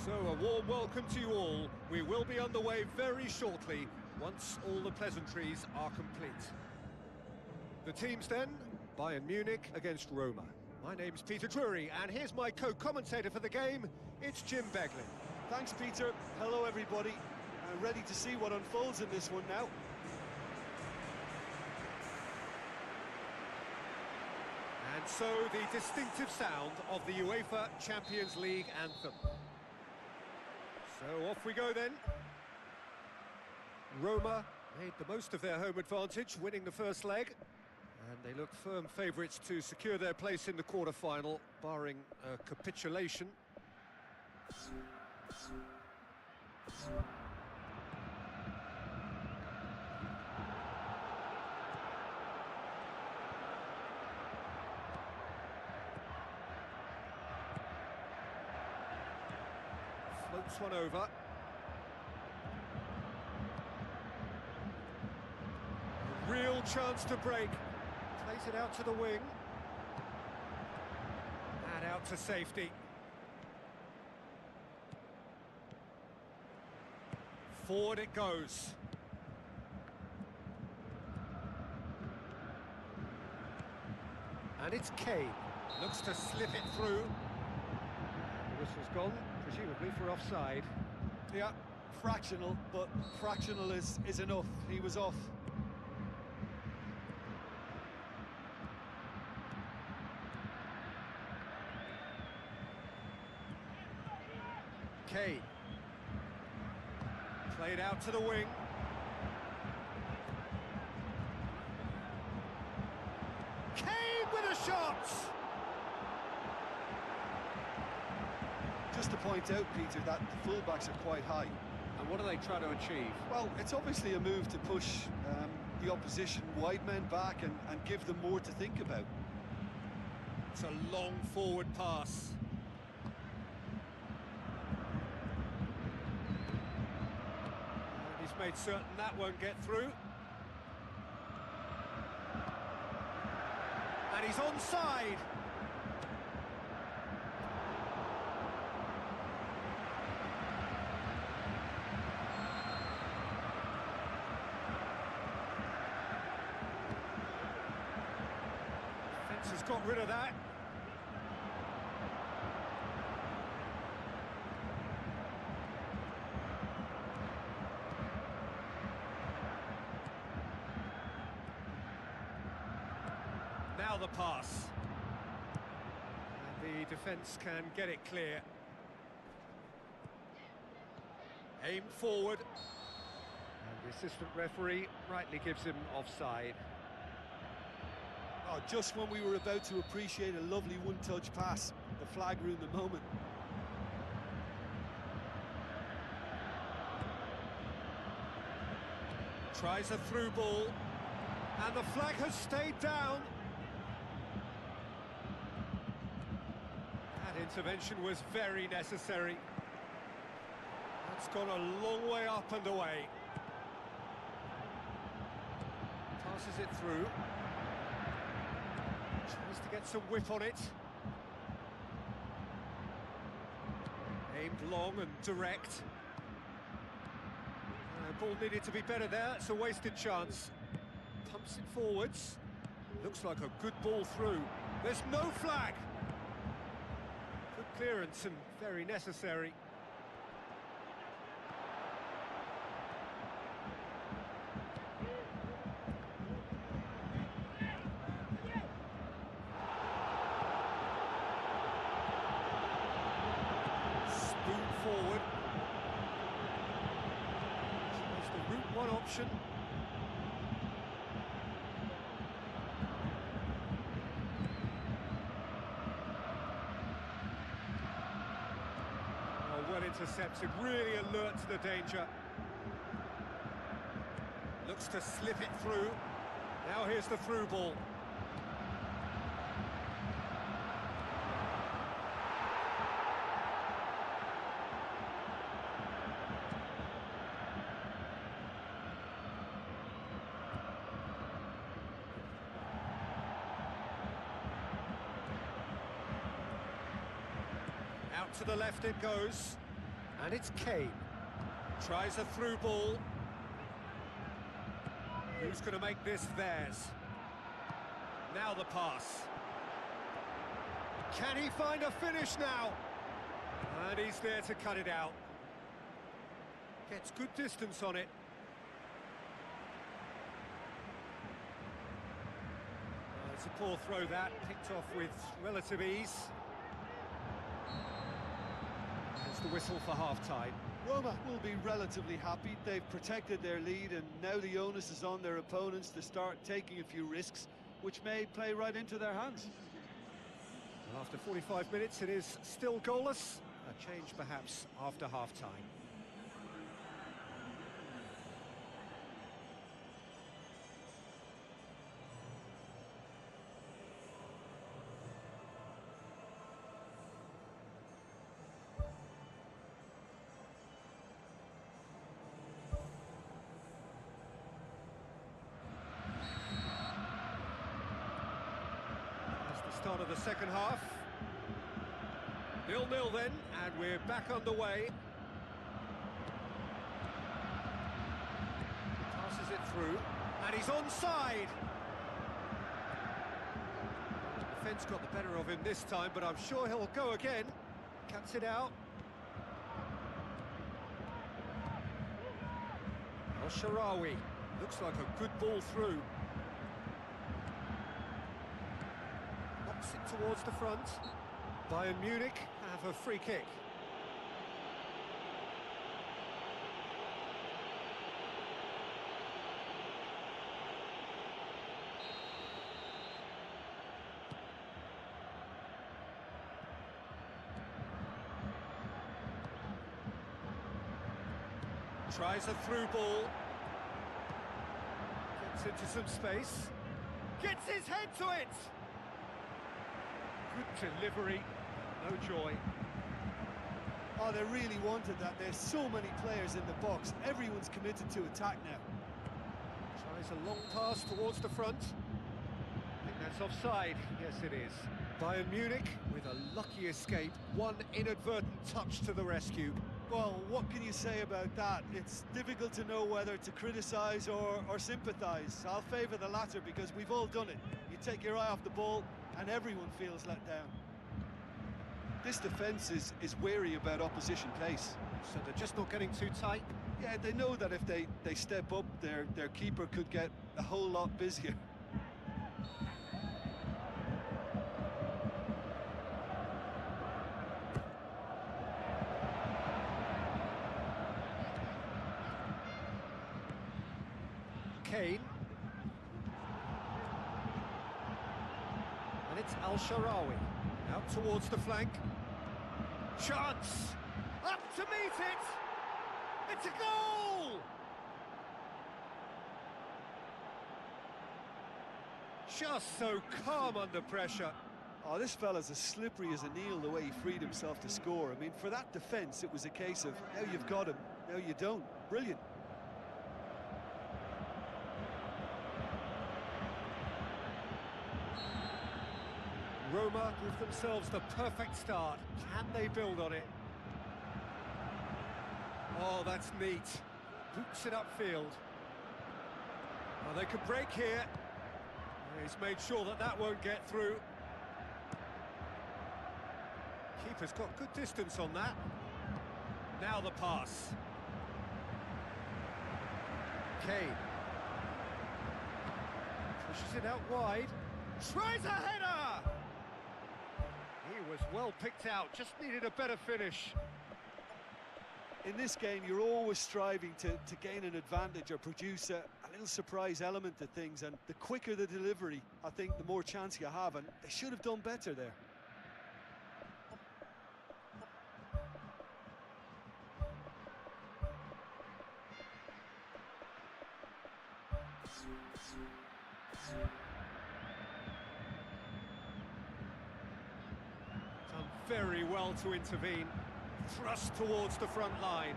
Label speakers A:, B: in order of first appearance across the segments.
A: So a warm welcome to you all. We will be underway very shortly, once all the pleasantries are complete. The teams then, Bayern Munich against Roma. My name's Peter Drury, and here's my co-commentator for the game, it's Jim Beglin.
B: Thanks, Peter. Hello, everybody. Ready to see what unfolds in this one now.
A: And so the distinctive sound of the UEFA Champions League anthem. So off we go then. Roma made the most of their home advantage, winning the first leg. And they look firm favourites to secure their place in the quarter-final, barring a capitulation. Floats one over. A real chance to break. Plays it out to the wing. And out to safety. Forward it goes. And it's Kane. Looks to slip it through. The whistle's gone, presumably for offside.
B: Yeah, fractional, but fractional is enough. He was off.
A: Kane. Played out to the wing. Kane with a shot!
B: Just to point out, Peter, that the fullbacks are quite high.
A: And what are they trying to achieve?
B: Well, it's obviously a move to push the opposition wide men back and give them more to think about.
A: It's a long forward pass. And he's made certain that won't get through. And he's onside. Defence has got rid of that. Now the pass. And the defence can get it clear. Aimed forward. And the assistant referee rightly gives him offside.
B: Oh, just when we were about to appreciate a lovely one-touch pass, the flag ruined the moment.
A: Tries a through ball, and the flag has stayed down. That intervention was very necessary. That's gone a long way up and away. Passes it through. Tries to get some whip on it. Aimed long and direct. Ball needed to be better there, it's a wasted chance. Pumps it forwards. Looks like a good ball through. There's no flag! Good clearance and very necessary. Spoon forward. One option. Oh, well intercepted, really alert to the danger. Looks to slip it through. Now here's the through ball. Out to the left it goes, and it's Kane. Tries a through ball. Who's going to make this theirs? Now the pass. Can he find a finish now? And he's there to cut it out. Gets good distance on it. It's a poor throw that, picked off with relative ease. The whistle for half-time.
B: Roma will be relatively happy. They've protected their lead, and now the onus is on their opponents to start taking a few risks, which may play right into their hands.
A: Well, after 45 minutes, it is still goalless. A change, perhaps, after half-time. Start of the second half. 0-0 then, and we're back underway. Passes it through, and he's onside. Defence got the better of him this time, but I'm sure he'll go again. Cuts it out. Al-Sharawi. Looks like a good ball through. It towards the front. Bayern Munich have a free kick. Tries a through ball. Gets into some space. Gets his head to it! Good delivery, no joy.
B: Oh, they really wanted that. There's so many players in the box. Everyone's committed to attack now.
A: Tries a long pass towards the front. I think that's offside. Yes, it is. Bayern Munich with a lucky escape. One inadvertent touch to the rescue.
B: Well, what can you say about that? It's difficult to know whether to criticise or sympathise. I'll favour the latter because we've all done it. You take your eye off the ball and everyone feels let down. This defence is wary about opposition pace.
A: So they're just not getting too tight?
B: Yeah, they know that if they step up, their keeper could get a whole lot busier.
A: Kane. And it's Al-Sharawi. Out towards the flank. Chance! Up to meet it! It's a goal! Just so calm under pressure.
B: Oh, this fella's as slippery as an eel the way he freed himself to score. I mean, for that defence, it was a case of now you've got him, now you don't. Brilliant.
A: Roma give themselves the perfect start. Can they build on it? Oh, that's neat. Boots it upfield. Oh, they could break here. He's made sure that that won't get through. Keeper's got good distance on that. Now the pass. Kane. Pushes it out wide. Tries a header! He was well picked out, just needed a better finish.
B: In this game, you're always striving to gain an advantage or produce a little surprise element to things, and the quicker the delivery, I think, the more chance you have, and they should have done better there.
A: Done very well to intervene. Thrust towards the front line.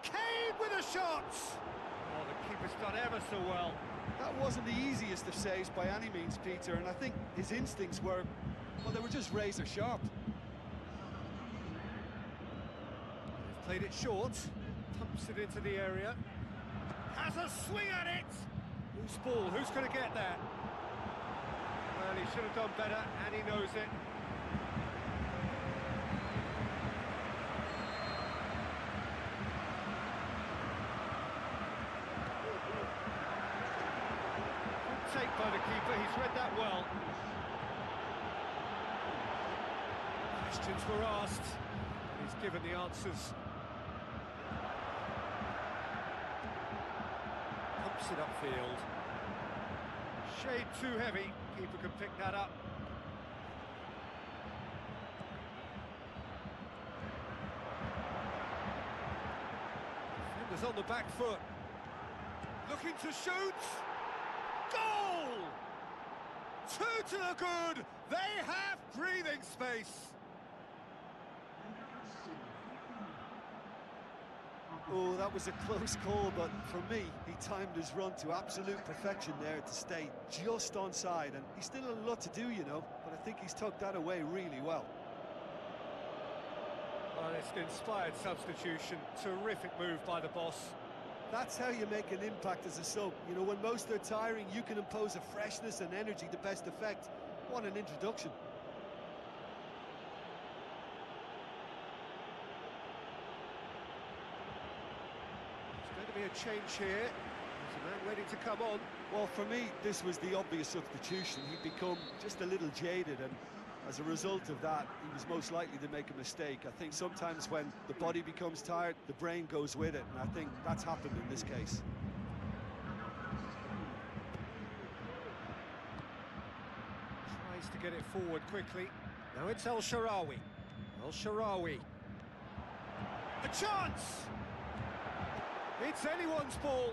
A: Kane with a shot! Oh, the keeper's done ever so well.
B: That wasn't the easiest of saves by any means, Peter, and I think his instincts were, well, they were just razor sharp.
A: He's played it short, pumps it into the area. Has a swing at it! Loose ball, who's going to get there? Well, he should have done better, and he knows it. Take by the keeper, he's read that well. Questions were asked, he's given the answers. Pumps it upfield. Shade too heavy, keeper can pick that up. Defenders on the back foot. Looking to shoot! Goal! 2 to the good! They have breathing space!
B: Oh, that was a close call, but for me, he timed his run to absolute perfection there to stay just onside, and he's still a lot to do, you know, but I think he's tucked that away really well.
A: Well, it's an inspired substitution. Terrific move by the boss.
B: That's how you make an impact as a sub. You know, when most are tiring, you can impose a freshness and energy to best effect. What an introduction.
A: There's going to be a change here. There's a man ready to come on.
B: Well, for me, this was the obvious substitution. He'd become just a little jaded, and as a result of that, he was most likely to make a mistake. I think sometimes when the body becomes tired, the brain goes with it, and I think that's happened in this case.
A: Tries to get it forward quickly. Now it's El Shaarawy. El Shaarawy. A chance! It's anyone's ball.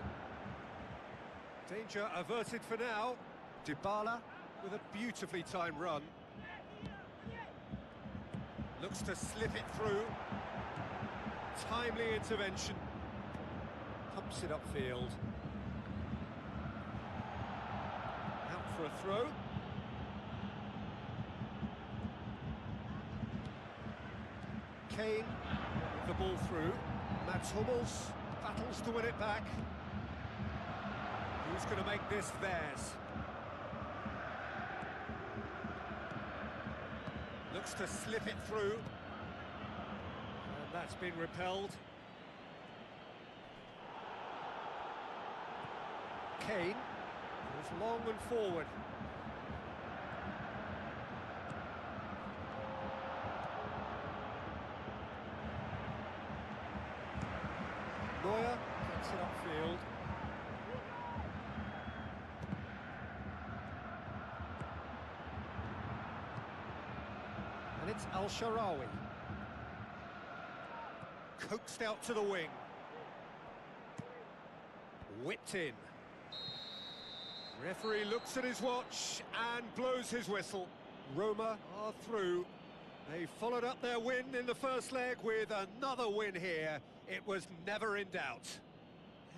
A: Danger averted for now. Dybala with a beautifully timed run. Looks to slip it through. Timely intervention. Pumps it upfield. Out for a throw. Kane with the ball through. Mats Hummels battles to win it back. Who's going to make this theirs? Looks to slip it through. And that's been repelled. Kane goes long and forward. Neuer gets it upfield. And it's El Shaarawy. Coaxed out to the wing. Whipped in. Referee looks at his watch and blows his whistle. Roma are through. They followed up their win in the first leg with another win here. It was never in doubt.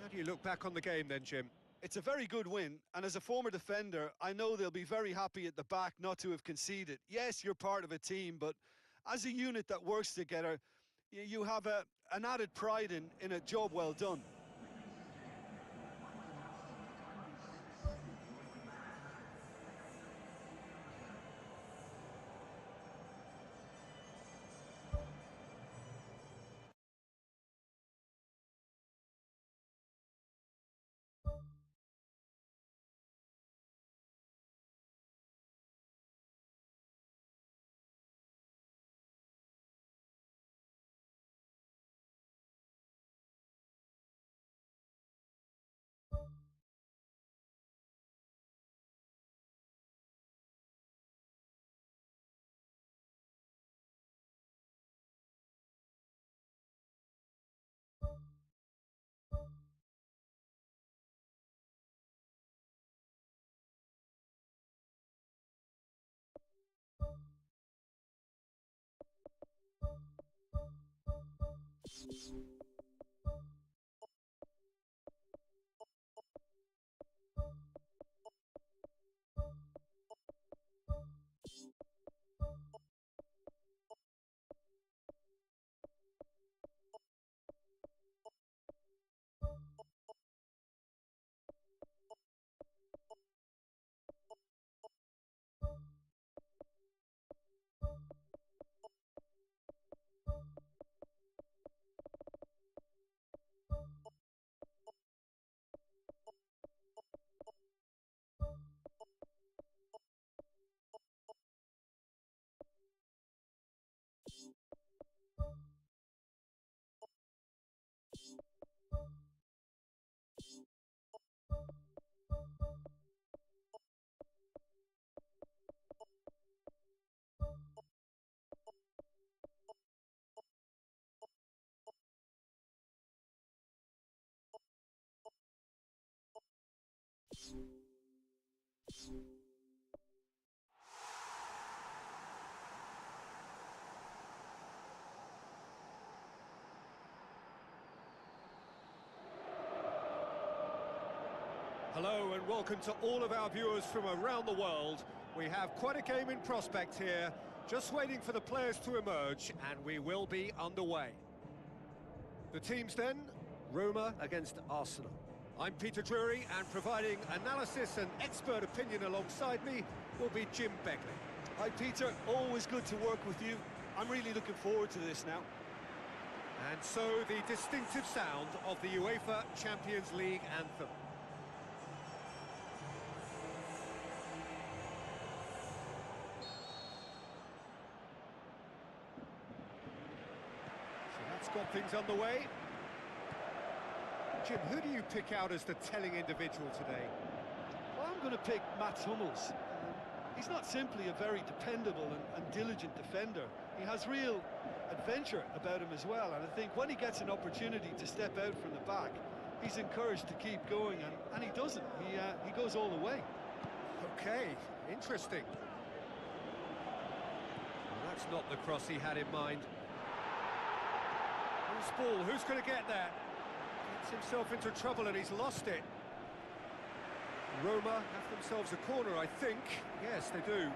A: How do you look back on the game then, Jim?
B: It's a very good win, and as a former defender, I know they'll be very happy at the back not to have conceded. Yes, you're part of a team, but as a unit that works together, you have an added pride in a job well done.
A: Hello and welcome to all of our viewers from around the world. We have quite a game in prospect here, just waiting for the players to emerge, and we will be underway. The teams then, Roma against Arsenal. I'm Peter Drury, and providing analysis and expert opinion alongside me will be Jim Begley.
B: Hi Peter, always good to work with you. I'm really looking forward to this now.
A: And so the distinctive sound of the UEFA Champions League anthem. Got things underway. Jim, who do you pick out as the telling individual today?
B: Well, I'm going to pick Mats Hummels. He's not simply a very dependable and diligent defender. He has real adventure about him as well, and I think when he gets an opportunity to step out from the back, he's encouraged to keep going, and he doesn't. He goes all the way.
A: Okay, interesting. Well, that's not the cross he had in mind. Ball, who's going to get there? Gets himself into trouble and he's lost it. Roma have themselves a corner, I think. Yes, they do.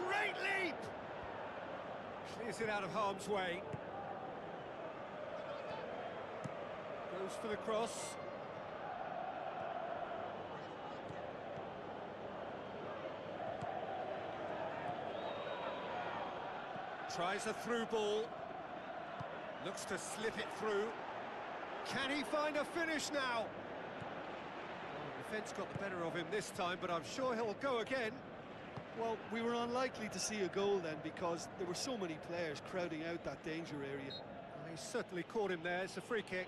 A: Great leap! Clears it out of harm's way. Goes for the cross. Tries a through ball. Looks to slip it through. Can he find a finish now? Well, the defence got the better of him this time, but I'm sure he'll go again.
B: Well, we were unlikely to see a goal then because there were so many players crowding out that danger area.
A: Well, he certainly caught him there. It's a free kick.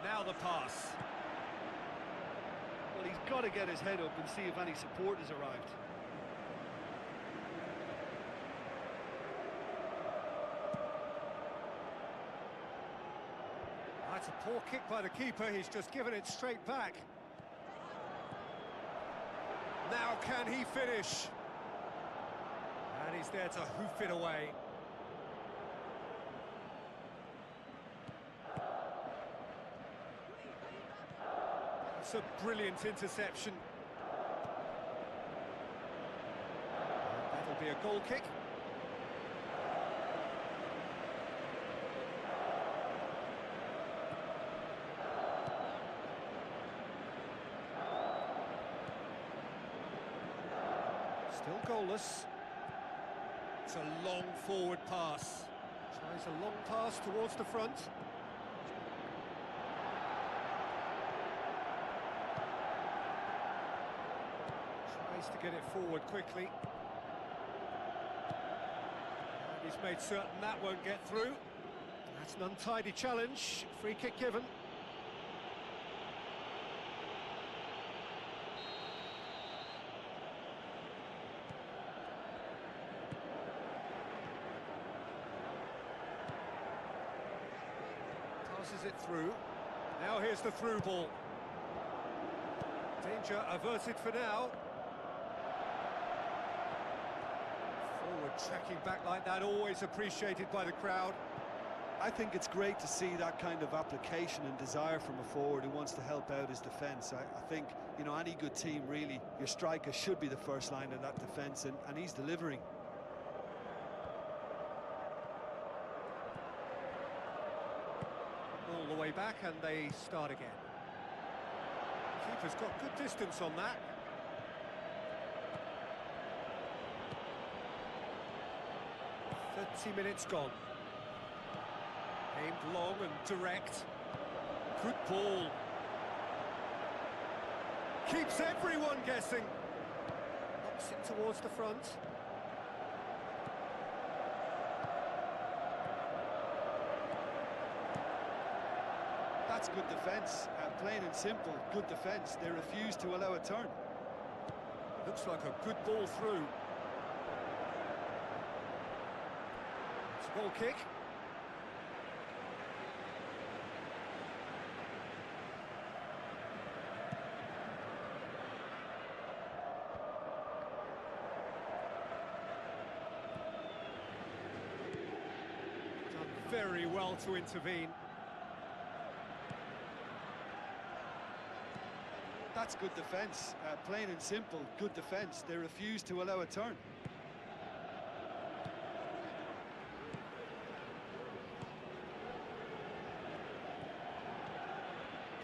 A: Now the pass.
B: Well, he's got to get his head up and see if any support has arrived.
A: That's a poor kick by the keeper, he's just given it straight back. Now can he finish? And he's there to hoof it away. That's a brilliant interception. And that'll be a goal kick. Still goalless. It's a long forward pass. Tries a long pass towards the front. Tries to get it forward quickly. And he's made certain that won't get through. That's an untidy challenge. Free kick given. Passes it through. Now here's the through ball. Danger averted for now. Forward tracking back like that, always appreciated by the crowd.
B: I think it's great to see that kind of application and desire from a forward who wants to help out his defence. I think, you know, any good team, really, your striker should be the first line of that defence, and he's delivering.
A: All the way back, and they start again. Keeper's got good distance on that. Minutes gone. Aimed long and direct. Good ball. Keeps everyone guessing. Knocks it towards the front.
B: That's good defence, plain and simple, good defence. They refuse to allow a turn.
A: Looks like a good ball through. It's a goal kick. Done very well to intervene.
B: That's good defence, plain and simple, good defence. They refuse to allow a turn.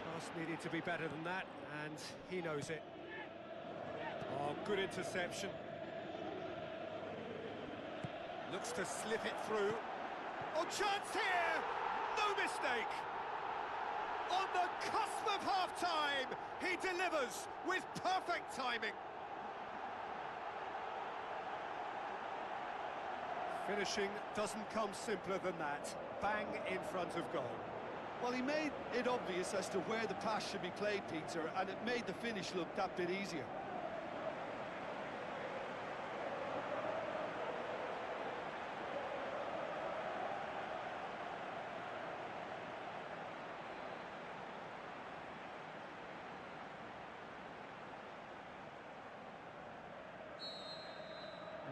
A: Pass needed to be better than that, and he knows it. Oh, good interception. Looks to slip it through. Oh, chance here! No mistake! On the cusp of half-time, he delivers with perfect timing. Finishing doesn't come simpler than that. Bang in front of goal.
B: Well, he made it obvious as to where the pass should be played, Peter, and it made the finish look that bit easier.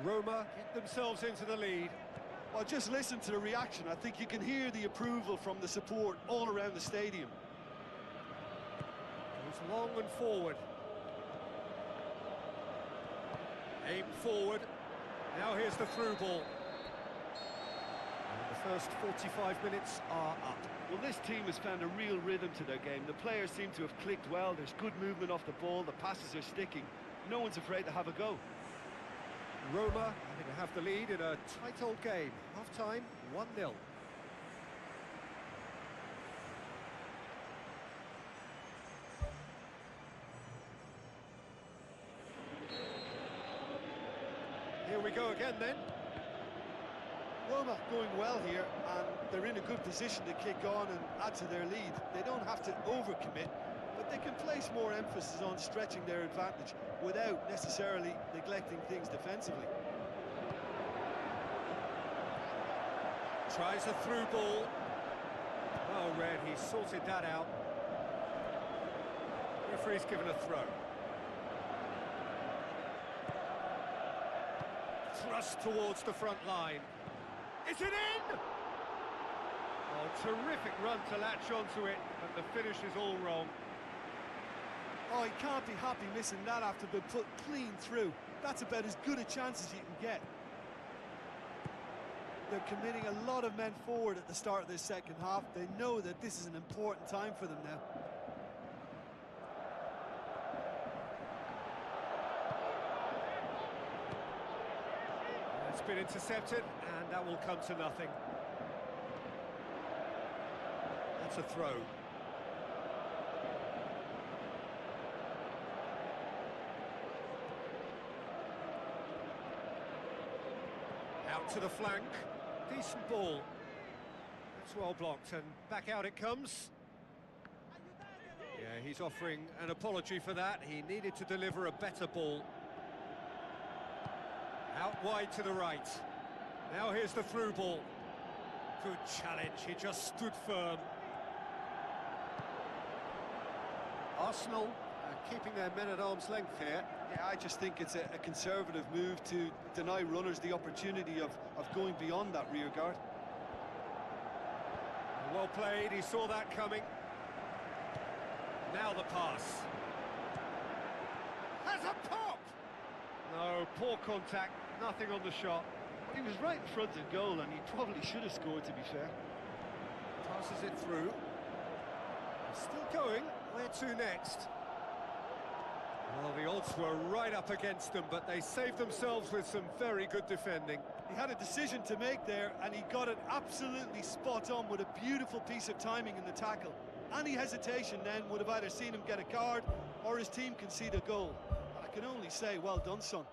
A: Roma get themselves into the lead.
B: Well, just listen to the reaction. I think you can hear the approval from the support all around the stadium.
A: Goes long and forward. Aim forward. Now here's the through ball. And the first 45 minutes are up.
B: Well, this team has found a real rhythm to their game. The players seem to have clicked well. There's good movement off the ball. The passes are sticking. No one's afraid to have a go.
A: Roma having to have the lead in a tight old game. Half-time, 1-0. Here we go again then.
B: Roma going well here, and they're in a good position to kick on and add to their lead. They don't have to overcommit, but they can place more emphasis on stretching their advantage without necessarily neglecting things defensively.
A: Tries a through ball. Well read, he sorted that out. Referee's given a throw. Thrust towards the front line. Is it in? Oh, terrific run to latch onto it, but the finish is all wrong.
B: Oh, he can't be happy missing that after being put clean through. That's about as good a chance as you can get. They're committing a lot of men forward at the start of this second half. They know that this is an important time for them now.
A: It's been intercepted, and that will come to nothing. That's a throw. Out to the flank. Decent ball. It's well blocked, and back out it comes. Yeah, he's offering an apology for that. He needed to deliver a better ball. Out wide to the right. Now here's the through ball. Good challenge, he just stood firm. Arsenal keeping their men at arm's length here.
B: Yeah, I just think it's a conservative move to deny runners the opportunity of going beyond that rear guard.
A: Well played, he saw that coming. Now the pass. Has a pop! No, poor contact, nothing on the shot.
B: He was right in front of goal, and he probably should have scored, to be fair.
A: Passes it through. Still going, where to next? Well, the odds were right up against them, but they saved themselves with some very good defending.
B: He had a decision to make there, and he got it absolutely spot on with a beautiful piece of timing in the tackle. Any hesitation then would have either seen him get a card or his team concede a goal. And I can only say, well done, son.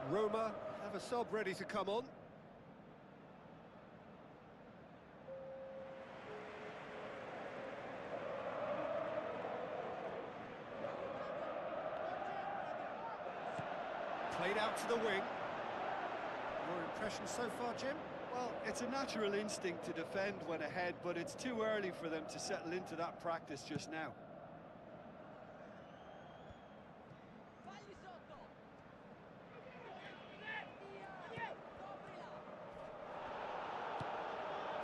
A: Roma have a sub ready to come on. Played out to the wing. Your impression so far, Jim?
B: Well, it's a natural instinct to defend when ahead, but it's too early for them to settle into that practice just now.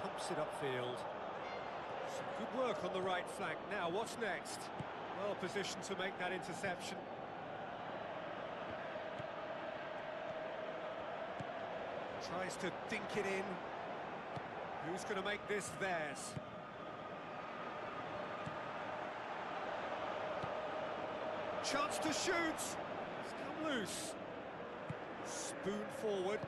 A: Pumps it upfield. Some good work on the right flank. Now, what's next? Well positioned to make that interception. Tries to dink it in. Who's going to make this theirs? Chance to shoot! It's come loose. Spoon forward.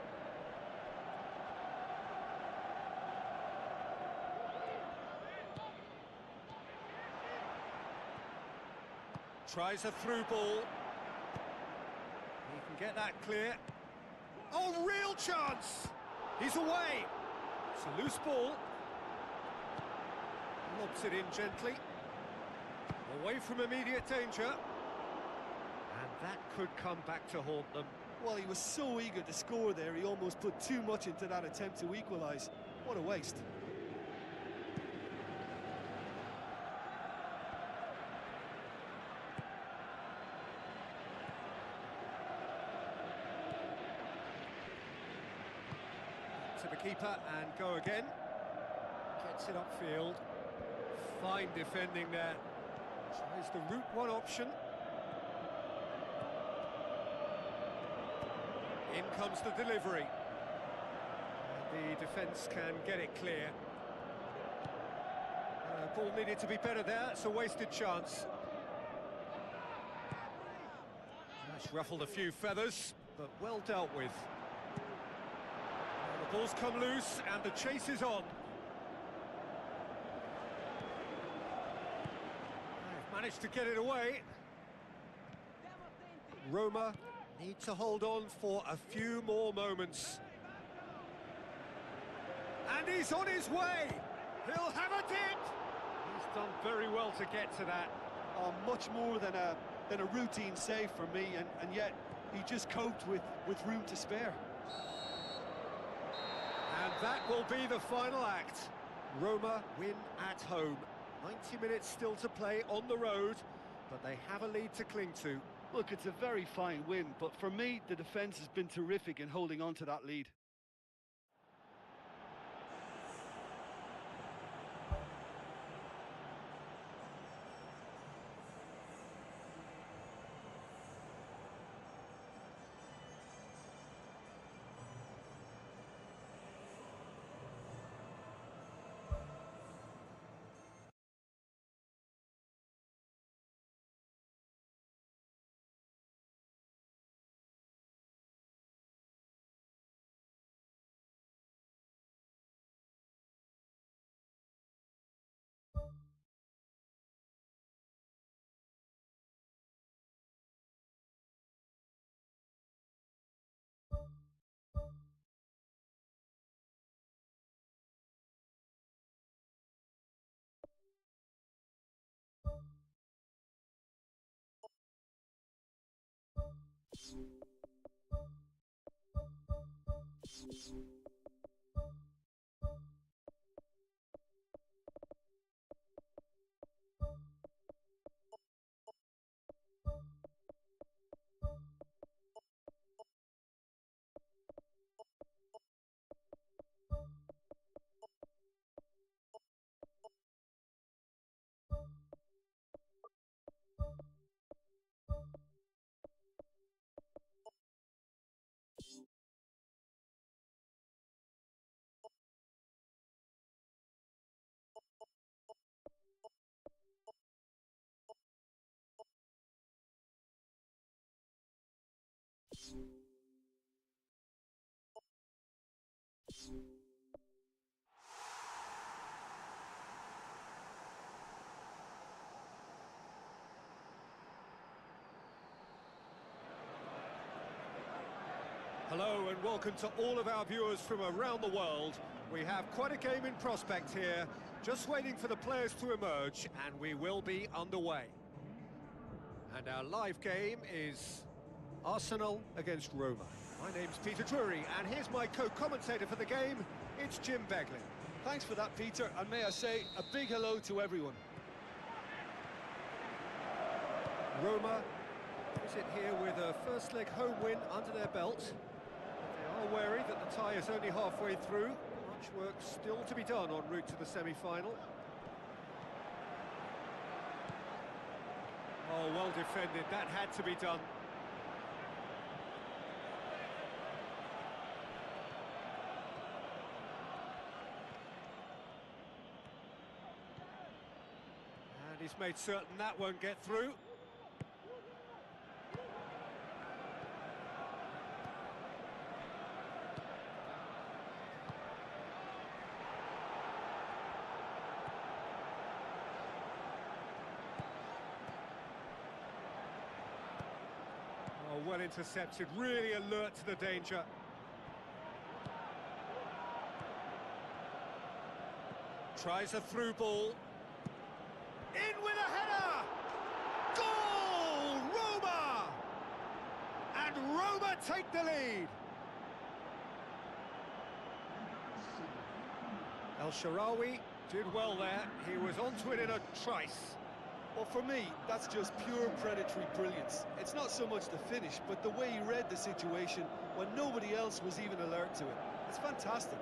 A: Tries a through ball. He can get that clear. Oh, real chance! He's away. It's a loose ball. Lobs it in gently. Away from immediate danger. And that could come back to haunt them.
B: Well, he was so eager to score there, he almost put too much into that attempt to equalise. What a waste.
A: To the keeper and go again. Gets it upfield. Fine defending there. Tries the route one option. In comes the delivery. The defence can get it clear. Ball needed to be better there, it's a wasted chance. That's ruffled a few feathers, but well dealt with. The ball's come loose and the chase is on. They've managed to get it away. Roma need to hold on for a few more moments. And he's on his way! He'll have it in! He's done very well to get to that.
B: Oh, much more than a routine save for me, and yet he just coped with room to spare.
A: And that will be the final act. Roma win at home. 90 minutes still to play on the road, but they have a lead to cling to.
B: Look, it's a very fine win, but for me, the defence has been terrific in holding on to that lead.
A: Hello and welcome to all of our viewers from around the world. We have quite a game in prospect here, just waiting for the players to emerge, and we will be underway. And our live game is Arsenal against Roma. My name's Peter Drury, and here's my co-commentator for the game, it's Jim Beglin.
B: Thanks for that, Peter, and may I say a big hello to everyone.
A: Roma sit here with a first leg home win under their belt. They are wary that the tie is only halfway through. Much work still to be done en route to the semi-final. Oh, well defended, that had to be done. And he's made certain that won't get through. Oh, well intercepted, really alert to the danger. Tries a through ball. In with a header! Goal! Roma! And Roma take the lead. El Shaarawy did well there. He was onto it in a trice.
B: Well, for me, that's just pure predatory brilliance. It's not so much the finish, but the way he read the situation when nobody else was even alert to it. It's fantastic.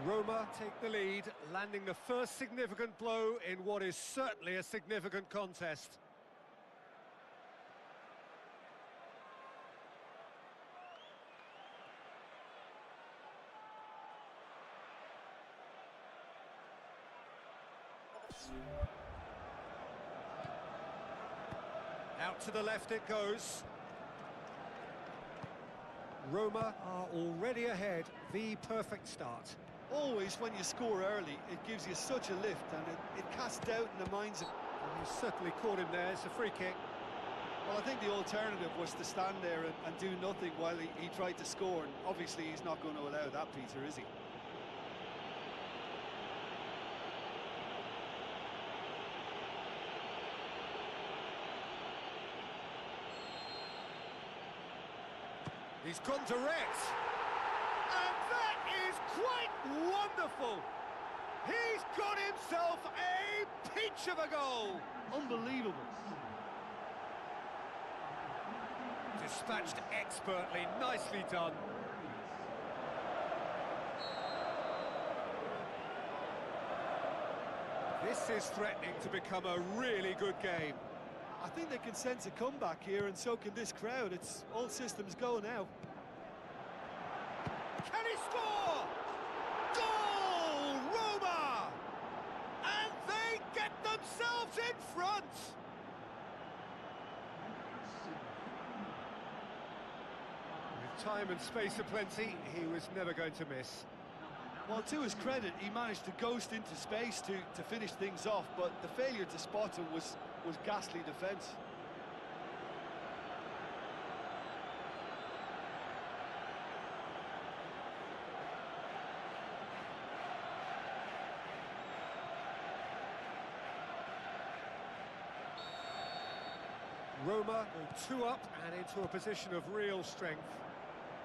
A: Roma take the lead, landing the first significant blow in what is certainly a significant contest. Out to the left it goes. Roma are already ahead, the perfect start.
B: Always when you score early, it gives you such a lift and it casts doubt in the minds of...
A: He's certainly caught him there, it's a free kick.
B: Well, I think the alternative was to stand there and do nothing while he tried to score, and obviously he's not going to allow that, Peter, is he?
A: He's gone direct. And that is quite wonderful. He's got himself a peach of a goal.
B: Unbelievable.
A: Dispatched expertly, nicely done. This is threatening to become a really good game.
B: I think they can sense a comeback here, and so can this crowd. It's all systems go now.
A: Can he score? Goal, Roma! And they get themselves in front! With time and space aplenty, he was never going to miss.
B: Well, to his credit, he managed to ghost into space to finish things off, but the failure to spot him was ghastly defence.
A: Roma go 2 up and into a position of real strength.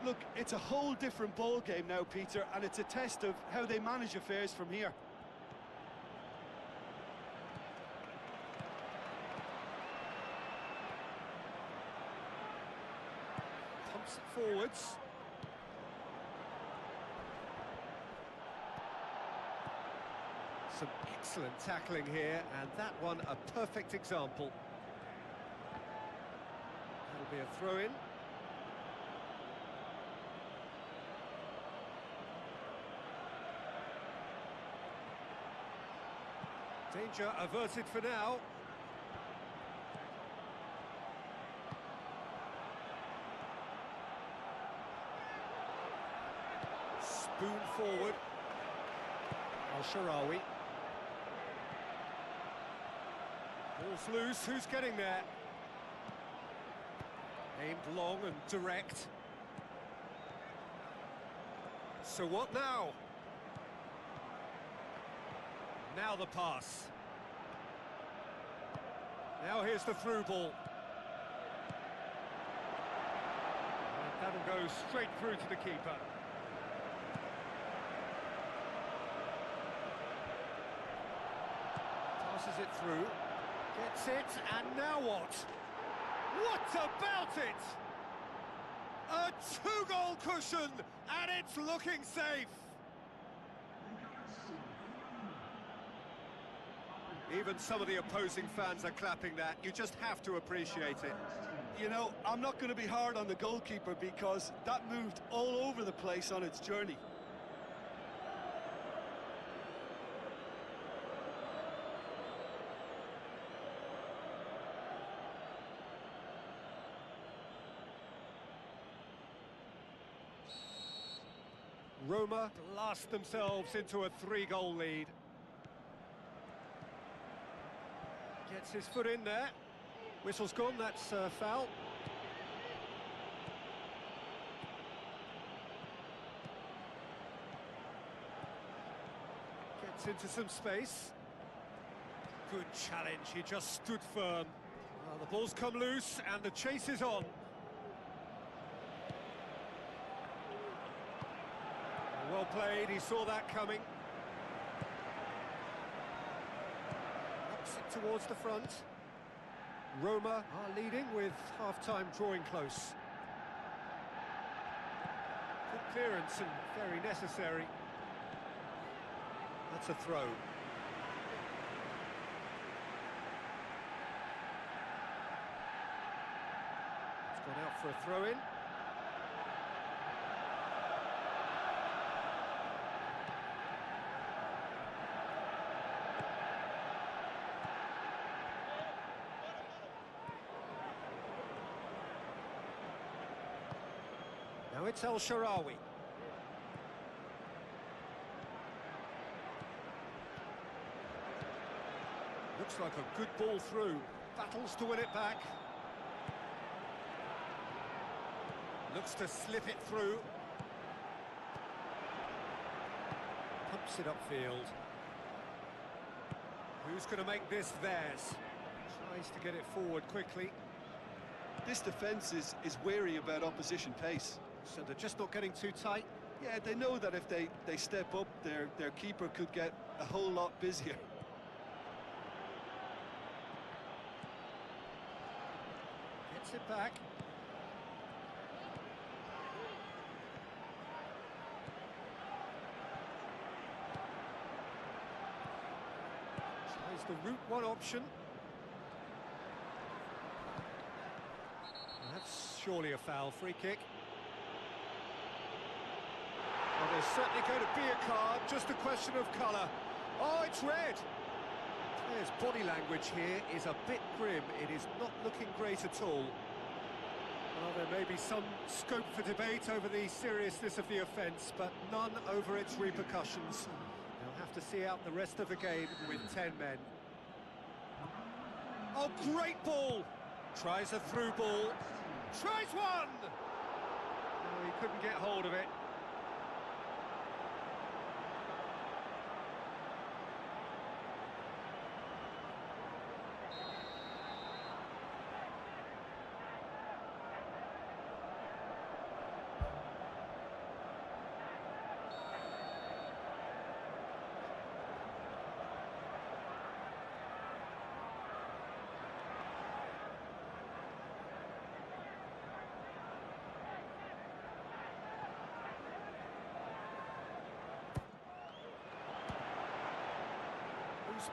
B: Look, it's a whole different ball game now, Peter, and it's a test of how they manage affairs from here.
A: Pumps it forwards. Some excellent tackling here, and that one a perfect example. That'll be a throw-in. Danger averted for now. Spoon forward. Al-Sharawi. Ball's loose, who's getting there? Aimed long and direct. So what now? Now the pass. Now here's the through ball. And that'll go straight through to the keeper. Passes it through. Gets it, and now what? What about it? A 2-goal cushion, and it's looking safe. Even some of the opposing fans are clapping that. You just have to appreciate it.
B: You know, I'm not going to be hard on the goalkeeper because that moved all over the place on its journey.
A: Roma blast themselves into a 3-goal lead. Gets his foot in there. Whistle's gone, that's foul. Gets into some space. Good challenge, he just stood firm. Well, the ball's come loose and the chase is on. Well played, he saw that coming. Knocks it towards the front. Roma are leading with half-time drawing close. Good clearance and very necessary. That's a throw. It's gone out for a throw-in. Now it's El Shaarawy. Looks like a good ball through. Battles to win it back. Looks to slip it through. Pumps it upfield. Who's going to make this theirs? Tries to get it forward quickly.
B: This defence is wary about opposition pace.
A: So they're just not getting too tight.
B: Yeah, they know that if they step up, their keeper could get a whole lot busier.
A: Gets it back. Tries the route one option. That's surely a foul. Free kick. Well, there's certainly going to be a card, just a question of colour. Oh, it's red! Players' body language here is a bit grim. It is not looking great at all. Well, there may be some scope for debate over the seriousness of the offence, but none over its repercussions. They'll have to see out the rest of the game with 10 men. Oh, great ball! Tries a through ball. Tries one! Oh, he couldn't get hold of it.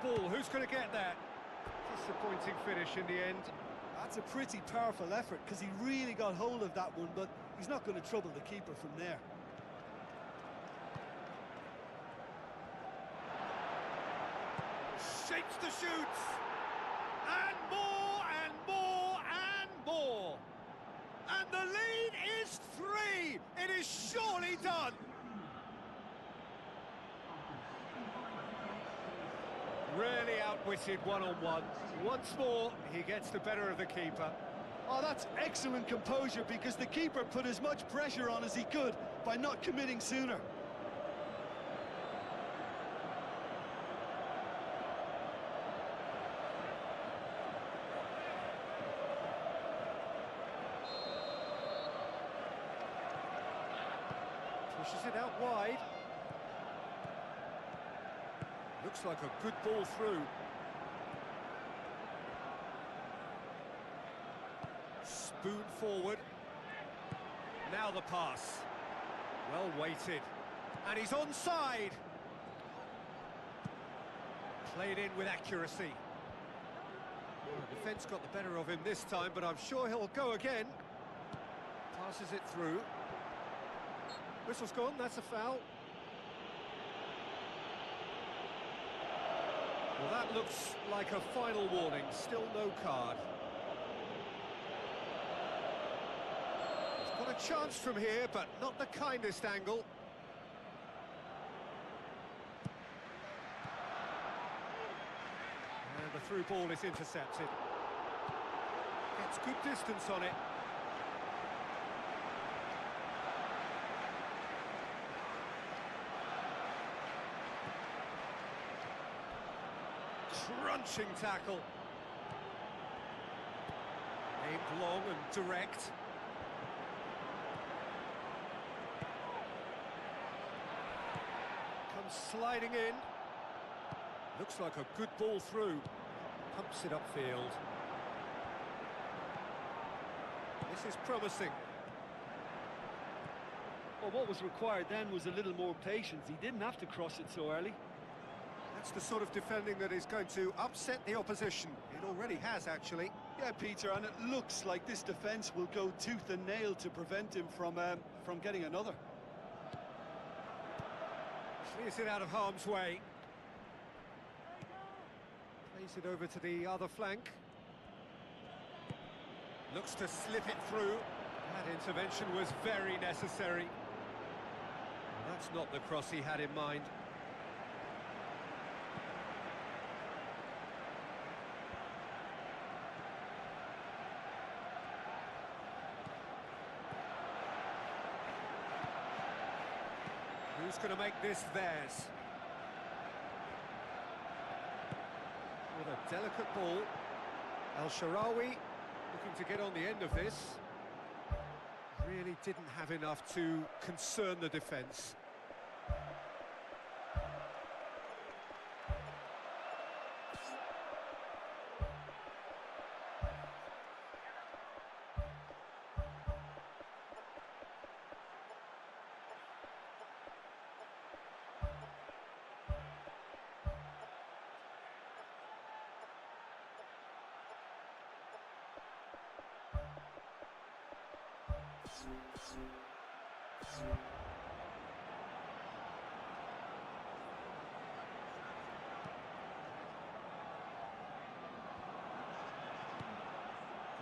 A: Ball, who's going to get that? Disappointing finish in the end.
B: That's a pretty powerful effort because he really got hold of that one, but he's not going to trouble the keeper from there.
A: Shapes the shoots! And more, and more, and more! And the lead is 3! It is surely done! Really outwitted one-on-one. Once more, he gets the better of the keeper.
B: Oh, that's excellent composure because the keeper put as much pressure on as he could by not committing sooner.
A: Pushes it out wide. Looks like a good ball through. Spoon forward. Now the pass. Well weighted. And he's onside. Played in with accuracy. Well, the defence got the better of him this time, but I'm sure he'll go again. Passes it through. Whistle's gone, that's a foul. Well, that looks like a final warning, still no card. He's got a chance from here, but not the kindest angle. And the through ball is intercepted. Gets good distance on it. Crunching tackle. Aimed long and direct. Comes sliding in. Looks like a good ball through. Pumps it upfield. This is promising.
B: Well, what was required then was a little more patience. He didn't have to cross it so early.
A: That's the sort of defending that is going to upset the opposition. It already has, actually.
B: Yeah, Peter, and it looks like this defence will go tooth and nail to prevent him from getting another.
A: Clears it out of harm's way. Plays it over to the other flank. Looks to slip it through. That intervention was very necessary. Well, that's not the cross he had in mind. Who's going to make this theirs? With a delicate ball. El-Shaarawy looking to get on the end of this. Really didn't have enough to concern the defence.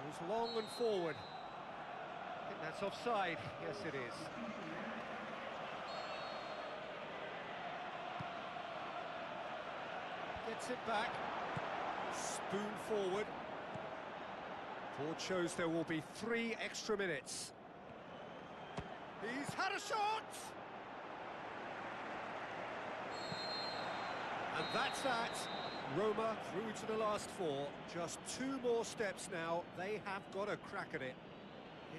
A: Goes long and forward. I think that's offside. Yes, it is. Gets it back. Spoon forward. Board shows there will be 3 extra minutes. He's had a shot! And that's that. Roma through to the last 4. Just 2 more steps now. They have got a crack at it.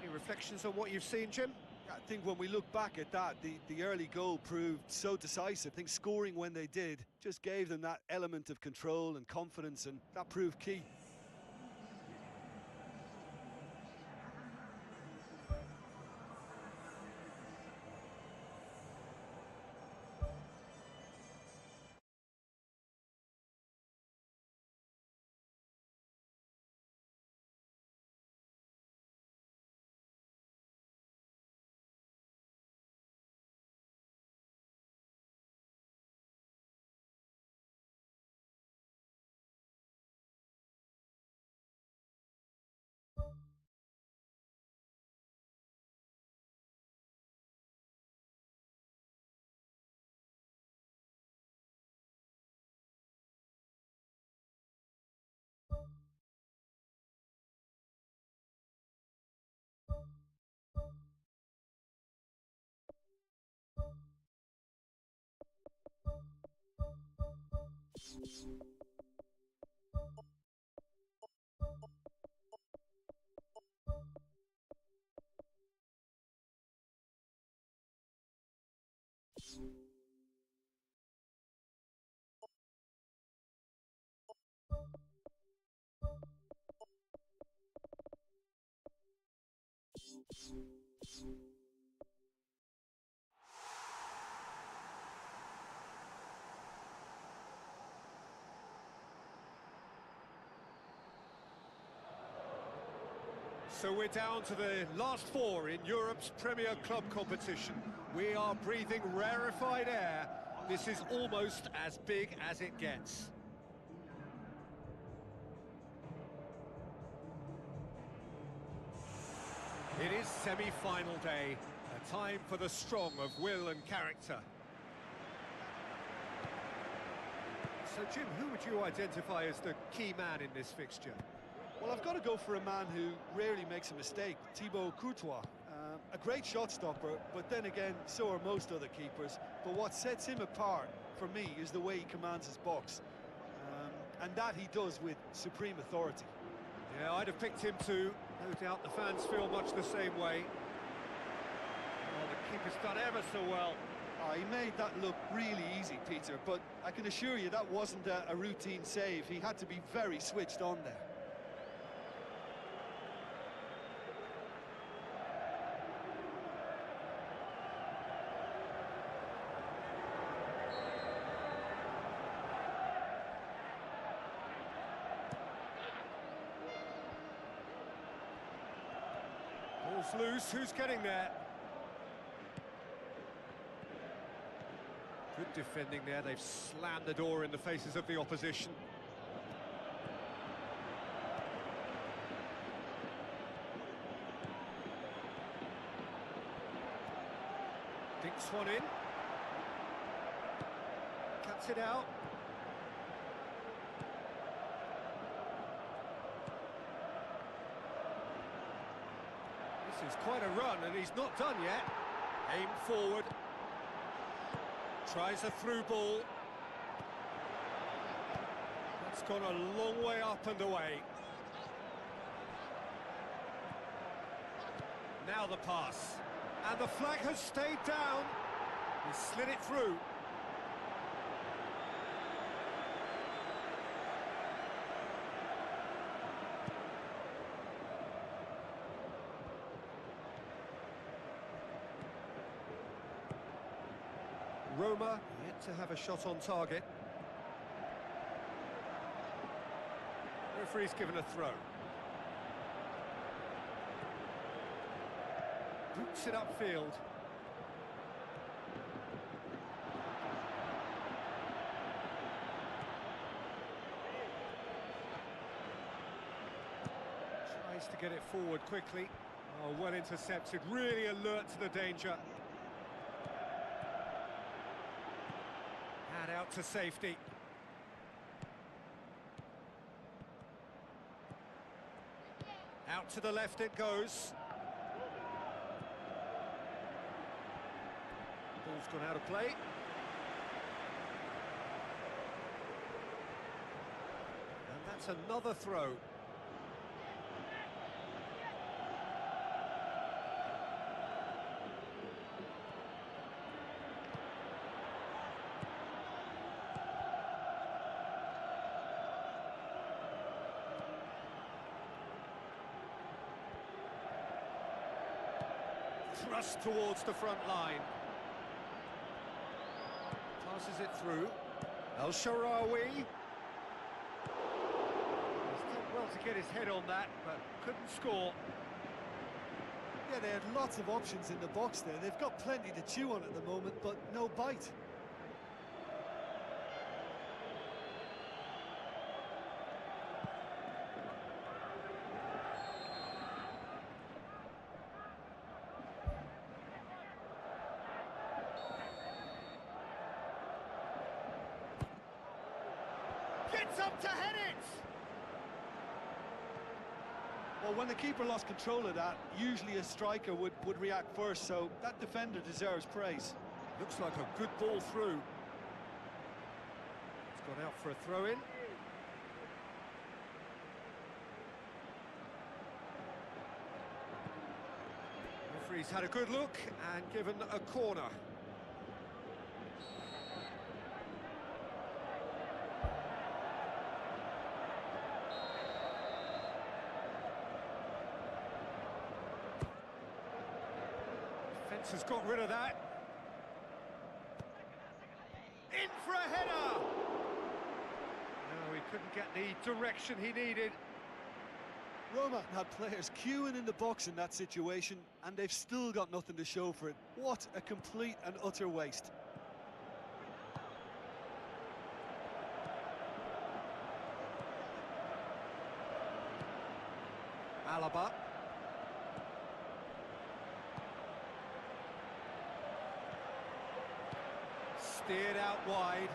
A: Any reflections on what you've seen, Jim?
B: I think when we look back at that, the early goal proved so decisive. I think scoring when they did just gave them that element of control and confidence, and that proved key.
A: So we're down to the last 4 in Europe's Premier Club competition. We are breathing rarefied air. This is almost as big as it gets. It is semi-final day, a time for the strong of will and character. So, Jim, who would you identify as the key man in this fixture?
B: Well, I've got to go for a man who rarely makes a mistake, Thibaut Courtois. A great shot stopper, but then again, so are most other keepers. But what sets him apart, for me, is the way he commands his box. And that he does with supreme authority.
A: Yeah, I'd have picked him too. No doubt the fans feel much the same way. Oh, the keeper's done ever so well.
B: Oh, he made that look really easy, Peter, but I can assure you that wasn't a routine save. He had to be very switched on there.
A: Ball's loose, who's getting there? Good defending there, they've slammed the door in the faces of the opposition. Dinks one in. Cuts it out. This is quite a run, and he's not done yet. Aim forward. Tries a through ball. That's gone a long way up and away. Now the pass. And the flag has stayed down. He slid it through. Roma yet to have a shot on target. Referee's given a throw. Boots it upfield. Tries to get it forward quickly. Oh, well intercepted, really alert to the danger. Hand out to safety. Out to the left it goes. Ball's gone out of play. And that's another throw. Thrust towards the front line. Passes it through. El Shaarawy. He's done well to get his head on that, but couldn't score.
B: Yeah, they had lots of options in the box there. They've got plenty to chew on at the moment, but no bite.
A: Gets up to head it!
B: Well, when the keeper lost control of that, usually a striker would react first, so that defender deserves praise.
A: Looks like a good ball through. It's gone out for a throw-in. Referee's had a good look and given a corner. Has got rid of that. In for a header! No, he couldn't get the direction he needed.
B: Roma had players queuing in the box in that situation, and they've still got nothing to show for it. What a complete and utter waste.
A: Alaba. Steered out wide.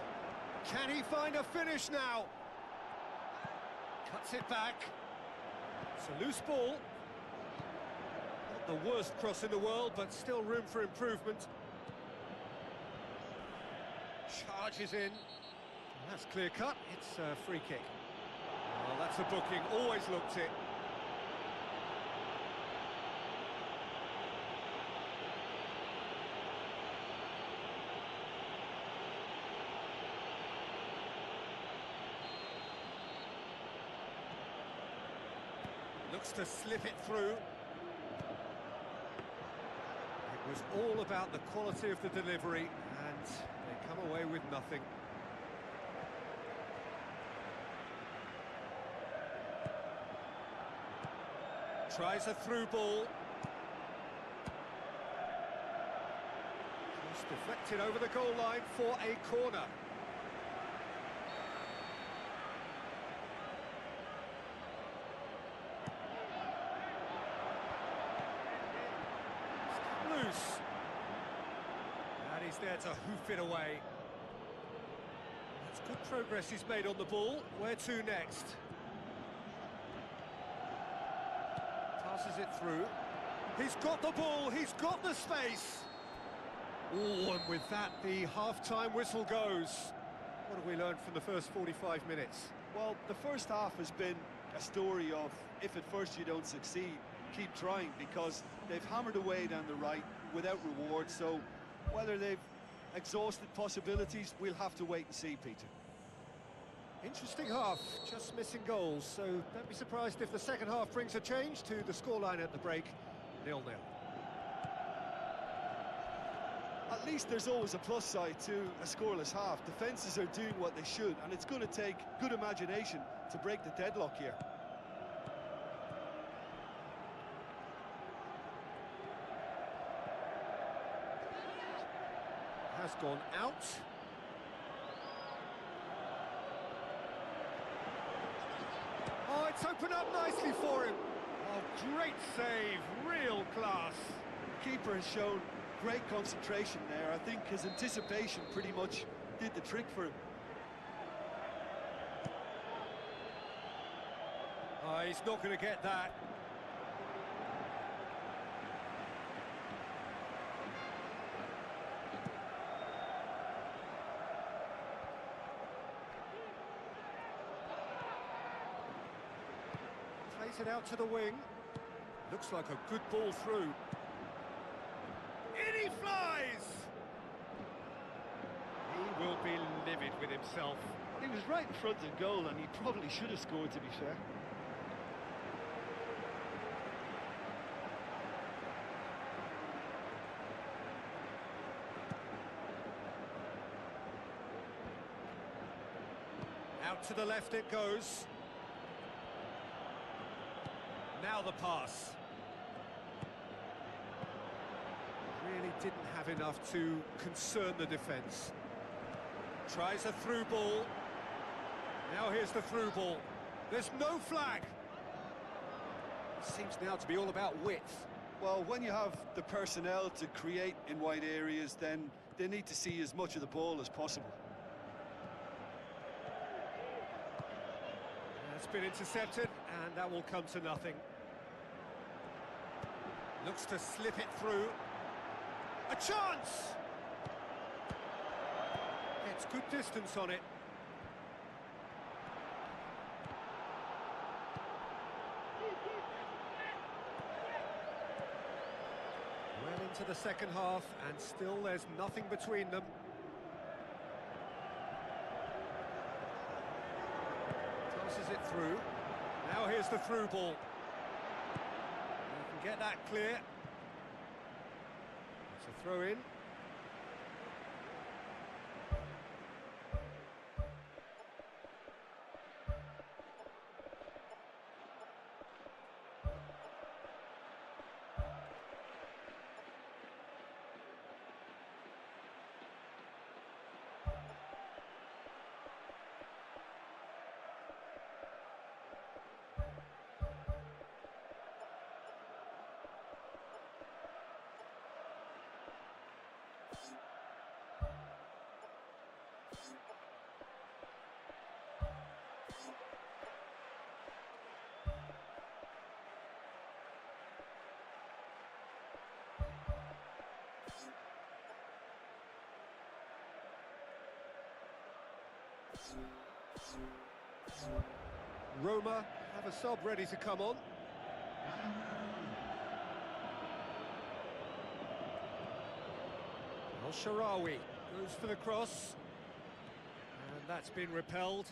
A: Can he find a finish now? Cuts it back. It's a loose ball. Not the worst cross in the world, but still room for improvement. Charges in. That's clear cut. It's a free kick. Well, that's a booking. Always looked it. Looks to slip it through. It was all about the quality of the delivery, and they come away with nothing. Tries a through ball. It's deflected over the goal line for a corner. It's loose. And he's there to hoof it away. That's good progress he's made on the ball. Where to next? Passes it through. He's got the ball, he's got the space. Oh, and with that, the half-time whistle goes. What have we learned from the first 45 minutes?
B: Well, the first half has been a story of, if at first you don't succeed, keep trying, because they've hammered away down the right without reward. So whether they've exhausted possibilities, we'll have to wait and see, Peter.
A: Interesting half, just missing goals, so don't be surprised if the second half brings a change to the scoreline at the break, 0-0.
B: At least there's always a plus side to a scoreless half. Defences are doing what they should, and it's going to take good imagination to break the deadlock here.
A: Has gone out. Oh, it's opened up nicely for him. Oh, great save, real class.
B: The keeper has shown great concentration there. I think his anticipation pretty much did the trick for him.
A: Oh, he's not going to get that. Plays it out to the wing. Looks like a good ball through. In he flies! He will be livid with himself.
B: He was right in front of goal, and he probably should have scored, to be fair.
A: Out to the left it goes. Now the pass. Really didn't have enough to concern the defence. Tries a through ball. Now here's the through ball. There's no flag. Seems now to be all about width.
B: Well, when you have the personnel to create in wide areas, then they need to see as much of the ball as possible.
A: It's been intercepted, and that will come to nothing. Looks to slip it through. A chance! Gets good distance on it. Well into the second half, and still there's nothing between them. Tosses it through. Now here's the through ball. You can get that clear. It's a throw in. Roma have a sub ready to come on. Al-Sharawi goes for the cross. And that's been repelled.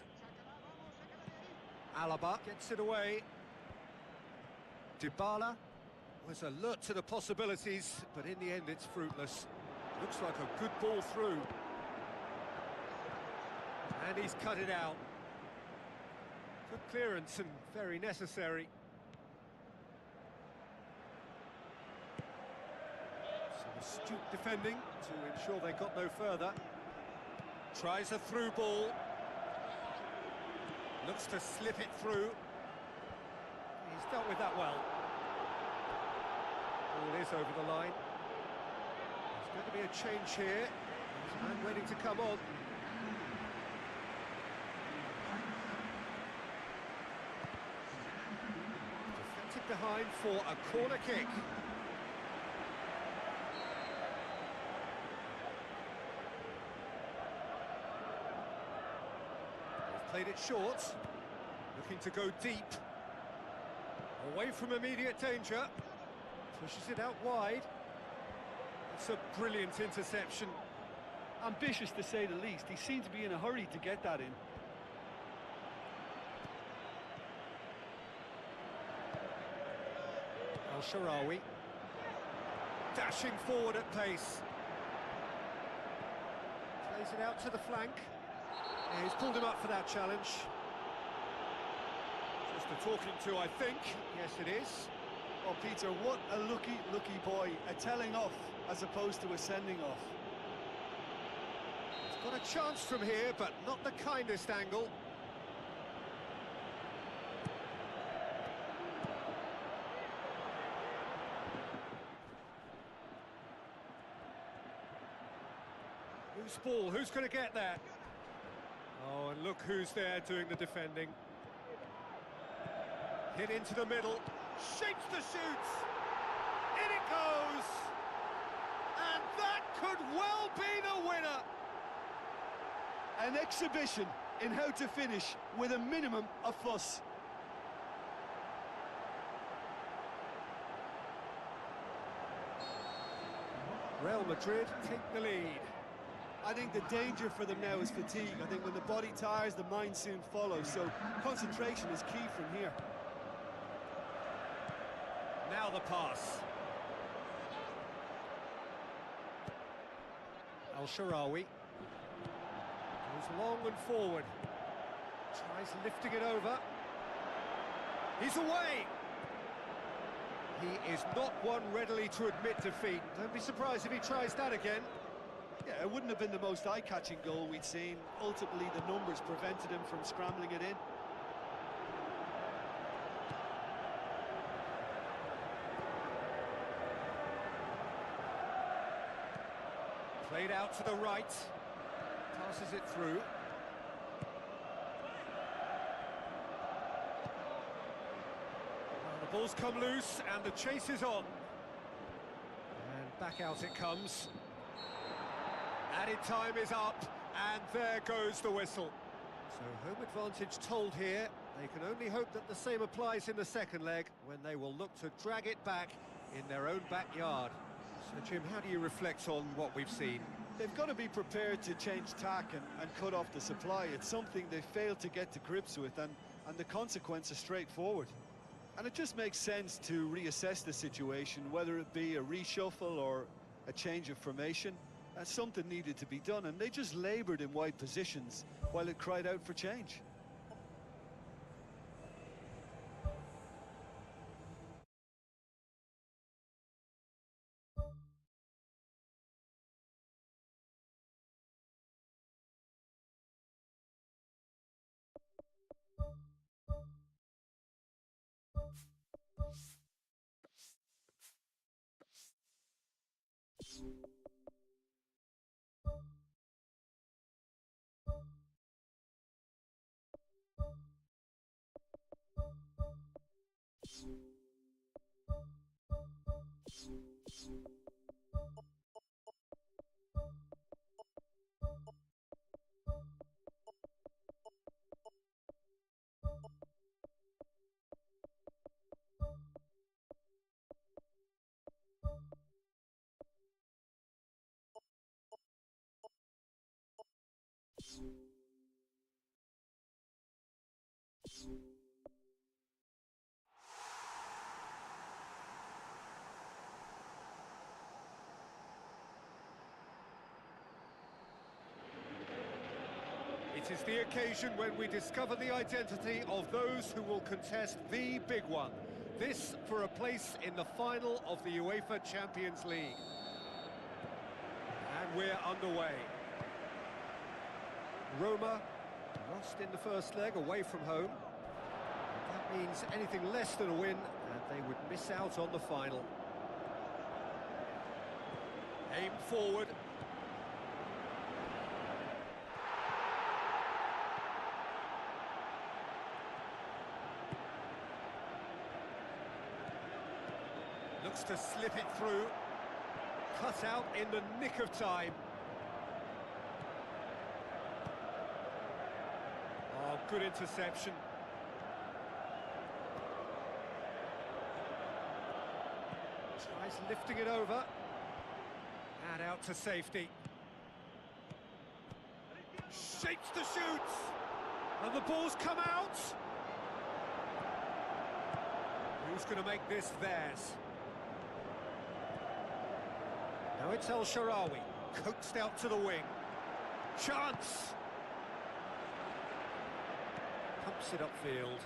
A: Alaba gets it away. Dybala was alert to the possibilities, but in the end it's fruitless. Looks like a good ball through. And he's cut it out. Good clearance and very necessary. So Astute defending to ensure they got no further. Tries a through ball. Looks to slip it through. He's dealt with that well. Ball is over the line. There's going to be a change here. There's a man waiting to come on. Deflected behind for a corner kick. Played it short, looking to go deep, away from immediate danger, pushes it out wide. It's a brilliant interception.
B: Ambitious to say the least. He seemed to be in a hurry to get that in.
A: Al-Sharawi, dashing forward at pace. Plays it out to the flank. Yeah, he's pulled him up for that challenge. Just a talking to, I think. Yes, it is.
B: Oh, Peter, what a lucky boy. A telling off as opposed to a sending off.
A: He's got a chance from here, but not the kindest angle. Who's ball? Who's going to get there? Oh, and look who's there doing the defending. Hit into the middle, shapes the shoots, in it goes, and that could well be the winner.
B: An exhibition in how to finish with a minimum of fuss.
A: Real Madrid take the lead.
B: I think the danger for them now is fatigue. I think when the body tires, the mind soon follows. So concentration is key from here.
A: Now the pass. Al-Sharawi goes long and forward. Tries lifting it over. He's away. He is not one readily to admit defeat. Don't be surprised if he tries that again.
B: Yeah, it wouldn't have been the most eye-catching goal we'd seen. Ultimately, the numbers prevented him from scrambling it in.
A: Played out to the right. Passes it through. Well, the ball's come loose and the chase is on. And back out it comes. Added time is up, and there goes the whistle. So home advantage told here. They can only hope that the same applies in the second leg, when they will look to drag it back in their own backyard. So Jim, how do you reflect on what we've seen?
B: They've got to be prepared to change tack and cut off the supply. It's something they failed to get to grips with, and the consequence is straightforward. And it just makes sense to reassess the situation, whether it be a reshuffle or a change of formation. Something needed to be done, and they just laboured in wide positions while it cried out for change.
A: It is the occasion when we discover the identity of those who will contest the big one. This for a place in the final of the UEFA Champions League. we're underway. Roma lost in the first leg away from home. And that means anything less than a win, and they would miss out on the final. Aim forward. Looks to slip it through. Cut out in the nick of time. Oh, good interception. Tries lifting it over. And out to safety. Shapes the shoot. And the ball's come out. Who's going to make this theirs? Now it's El Shaarawy, coaxed out to the wing. Chance! Pumps it upfield.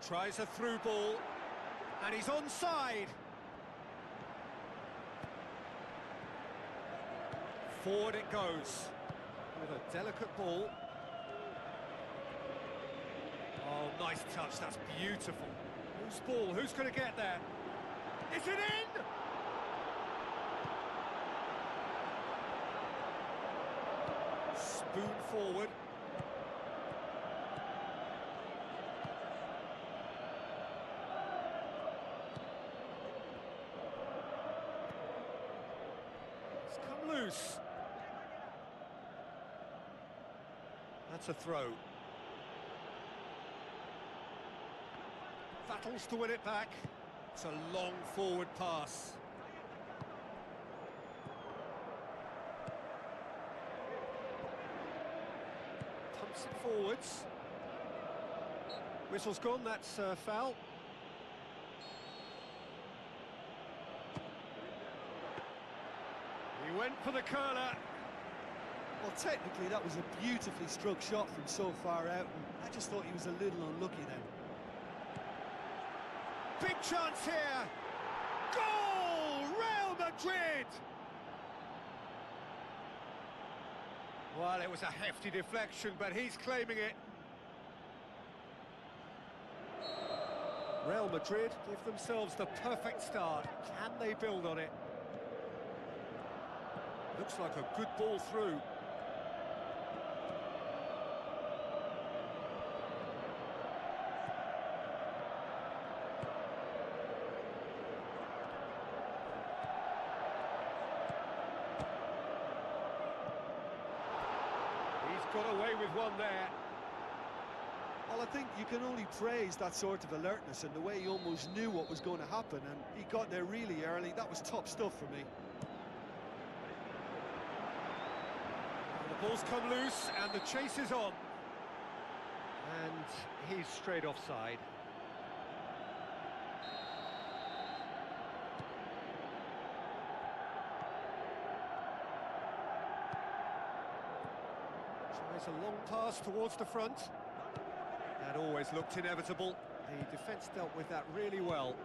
A: Tries a through ball, and he's onside. Forward it goes, with a delicate ball. Oh, nice touch, that's beautiful. Whose ball? Who's going to get there? Is it in? Spoon forward. It's come loose. That's a throw. Battles to win it back. It's a long forward pass. Pumps it forwards. Whistle's gone, that's foul. He went for the curler.
B: Well, technically that was a beautifully struck shot from so far out, and I just thought he was a little unlucky then.
A: Big chance here! Goal! Real Madrid! Well, it was a hefty deflection, but he's claiming it. Real Madrid give themselves the perfect start. Can they build on it? Looks like a good ball through. Got away with one there.
B: Well, I think you can only praise that sort of alertness and the way he almost knew what was going to happen, and he got there really early. That was top stuff for me.
A: And the ball's come loose and the chase is on. And he's straight offside. Tries a long pass towards the front. That always looked inevitable. The defence dealt with that really well.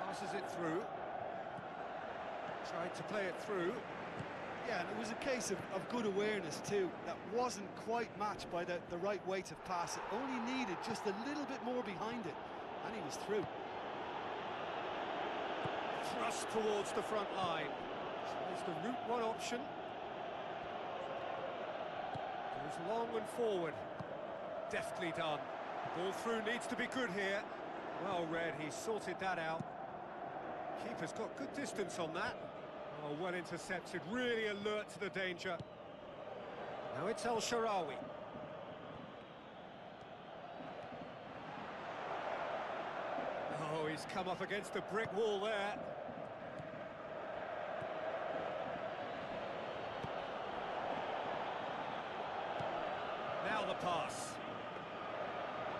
A: Passes it through. Tried to play it through.
B: Yeah, and it was a case of good awareness too. That wasn't quite matched by the right weight of pass. It only needed just a little bit more behind it, and he was through.
A: Thrust towards the front line. Tries the route one option. Goes long and forward. Deftly done. Ball through needs to be good here. Well read, he sorted that out. Keeper's got good distance on that. Oh, well intercepted, really alert to the danger. Now it's El Shaarawy. Oh, he's come up against a brick wall there. Now the pass.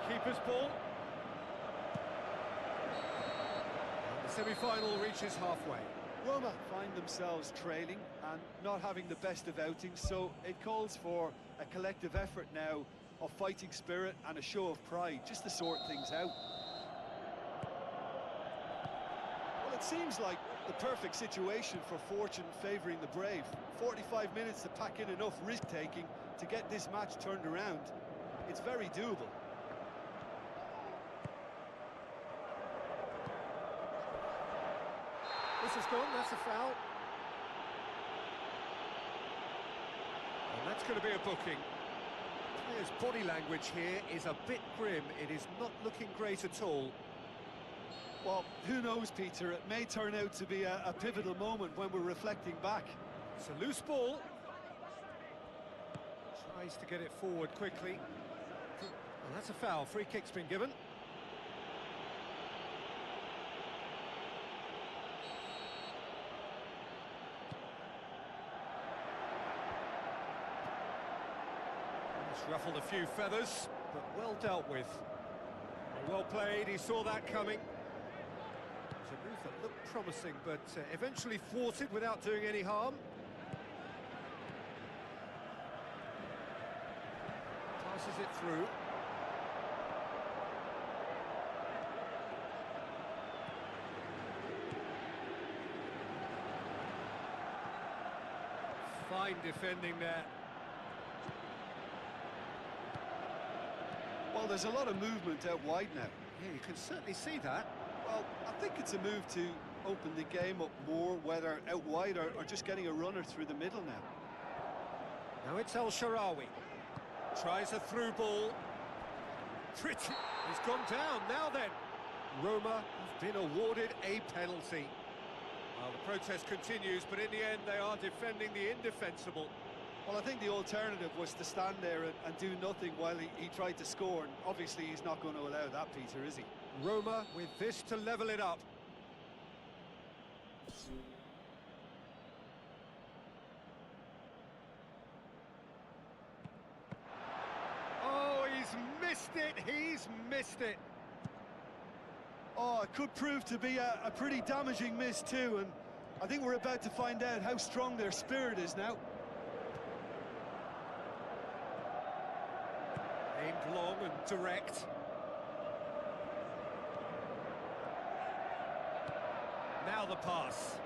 A: Keeper's ball. And the semi-final reaches halfway.
B: Roma find themselves trailing and not having the best of outings, so it calls for a collective effort now of fighting spirit and a show of pride, just to sort things out. Well, it seems like the perfect situation for fortune favouring the brave. 45 minutes to pack in enough risk-taking to get this match turned around. It's very doable.
A: This is gone, that's a foul. And that's going to be a booking. The player's body language here is a bit grim. It is not looking great at all.
B: Well, who knows, Peter? It may turn out to be a pivotal moment when we're reflecting back.
A: It's a loose ball. Tries to get it forward quickly. And that's a foul. Free kick's been given. It's ruffled a few feathers, but well dealt with. Well played, he saw that coming. It's a move that looked promising, but eventually thwarted without doing any harm. Passes it through. Fine defending there.
B: Well, there's a lot of movement out wide now.
A: Yeah, you can certainly see that.
B: Well, I think it's a move to open the game up more, whether out wide or just getting a runner through the middle now.
A: Now it's El Shaarawy. Tries a through ball. Pretty. He's gone down. Now then, Roma have been awarded a penalty. Well, the protest continues, but in the end they are defending the indefensible.
B: Well, I think the alternative was to stand there and do nothing while he tried to score, and obviously he's not going to allow that, Peter, is he?
A: Roma with this to level it up. Oh, he's missed it,
B: Oh, it could prove to be a pretty damaging miss too, and I think we're about to find out how strong their spirit is now.
A: Aimed long and direct. Now the pass.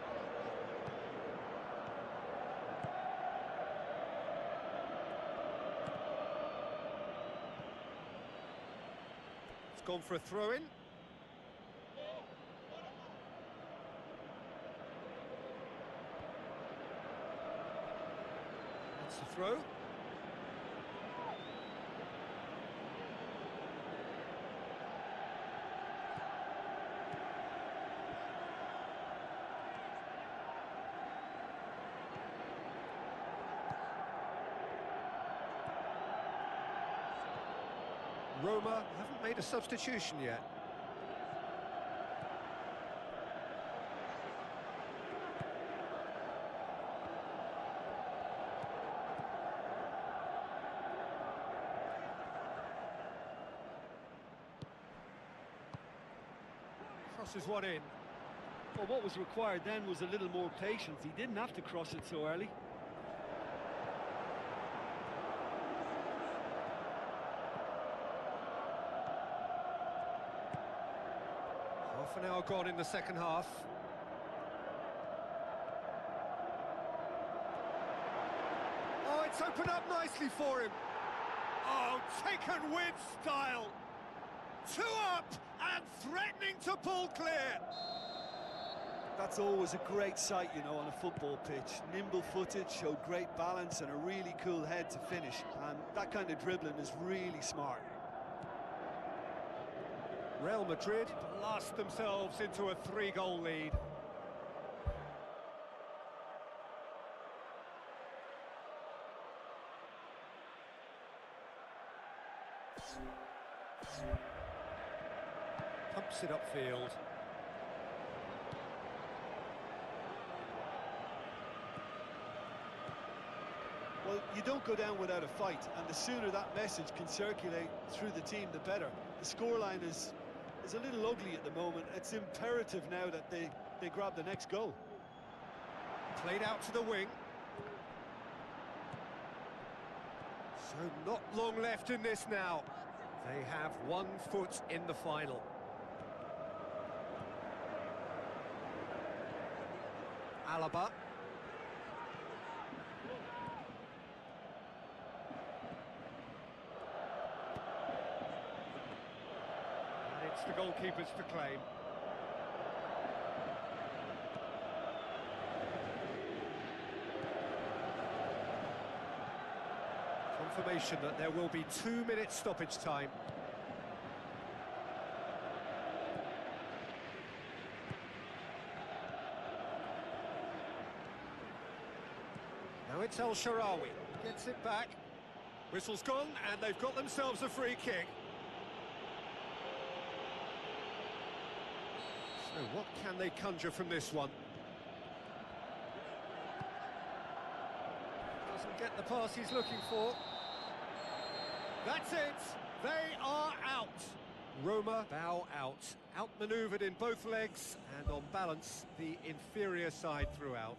A: It's gone for a throw-in. That's the throw. Roma haven't made a substitution yet. Crosses one in.
B: Well, what was required then was a little more patience. He didn't have to cross it so early.
A: Half an hour gone in the second half. Oh, it's opened up nicely for him. Oh, taken with style. Two up and threatening to pull clear.
B: That's always a great sight, you know, on a football pitch. Nimble-footed, showed great balance and a really cool head to finish. And that kind of dribbling is really smart.
A: Real Madrid blast themselves into a 3-goal lead. Pumps it upfield.
B: Well, you don't go down without a fight, and the sooner that message can circulate through the team, the better. The scoreline is a little ugly at the moment. It's imperative now that they grab the next goal.
A: Played out to the wing. So not long left in this now. They have 1 foot in the final. Alaba. And it's the goalkeepers to claim. Confirmation that there will be 2 minutes stoppage time. Now it's El Shaarawy, gets it back. Whistle's gone, and they've got themselves a free kick. So what can they conjure from this one? Doesn't get the pass he's looking for. That's it! They are out! Roma bow out. Outmanoeuvred in both legs, and on balance, the inferior side throughout.